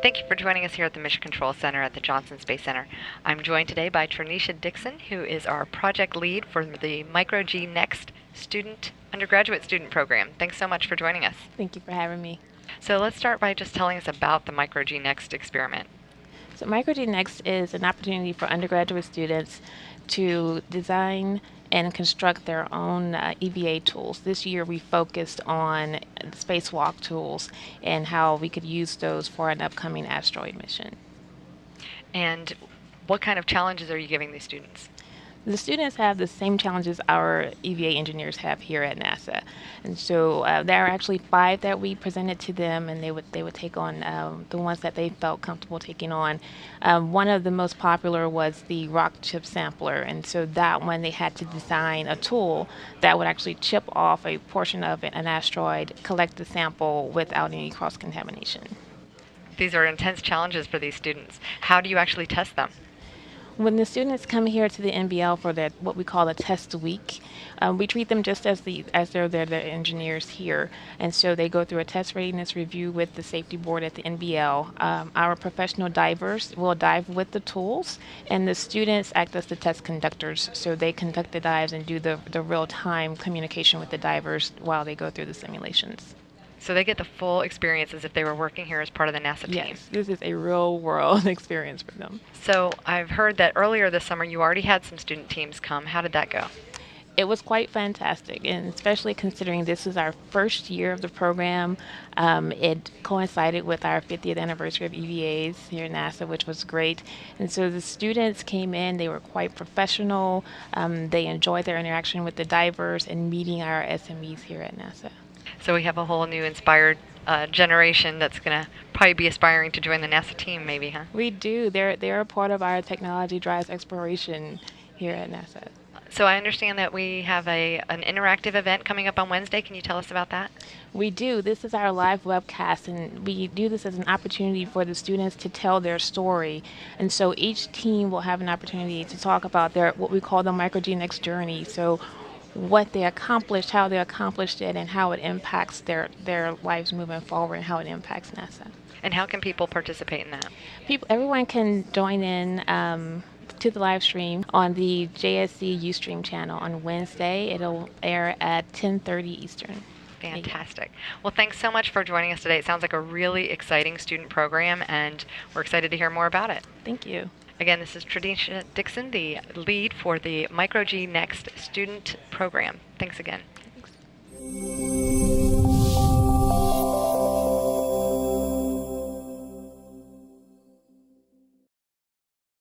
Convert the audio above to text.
Thank you for joining us here at the Mission Control Center at the Johnson Space Center. I'm joined today by Ternisha Dixon, who is our project lead for the Micro-G Next undergraduate student program. Thanks so much for joining us. Thank you for having me. So let's start by just telling us about the Micro-G Next experiment. So Micro-G Next is an opportunity for undergraduate students to design and construct their own EVA tools. This year we focused on spacewalk tools and how we could use those for an upcoming asteroid mission. And what kind of challenges are you giving these students? The students have the same challenges our EVA engineers have here at NASA, and so there are actually 5 that we presented to them, and they would take on the ones that they felt comfortable taking on. One of the most popular was the rock chip sampler, and so that one they had to design a tool that would actually chip off a portion of an asteroid, collect the sample without any cross contamination. These are intense challenges for these students. How do you actually test them? When the students come here to the NBL for what we call a test week, we treat them just as they're the engineers here, and so they go through a test readiness review with the safety board at the NBL. Our professional divers will dive with the tools, and the students act as the test conductors, so they conduct the dives and do the real-time communication with the divers while they go through the simulations. So they get the full experience as if they were working here as part of the NASA team. Yes, this is a real-world experience for them. So I've heard that earlier this summer you already had some student teams come. How did that go? It was quite fantastic, and especially considering this is our first year of the program. It coincided with our 50th anniversary of EVAs here at NASA, which was great. And so the students came in, they were quite professional. They enjoyed their interaction with the divers and meeting our SMEs here at NASA. So we have a whole new inspired generation that's going to probably be aspiring to join the NASA team, maybe, huh? We do. They're a part of our Technology Drives Exploration here at NASA. So I understand that we have an interactive event coming up on Wednesday. Can you tell us about that? We do. This is our live webcast, and we do this as an opportunity for the students to tell their story. And so each team will have an opportunity to talk about what we call the Micro-G Next journey. So what they accomplished, how they accomplished it, and how it impacts their lives moving forward, and how it impacts NASA. And how can people participate in that? Everyone can join in to the live stream on the JSC Ustream channel on Wednesday. It'll air at 10:30 Eastern. Fantastic. Well, thanks so much for joining us today. It sounds like a really exciting student program, and we're excited to hear more about it. Thank you. Again, this is Ternisha Dixon, the lead for the Micro-G Next student program. Thanks again. Thanks.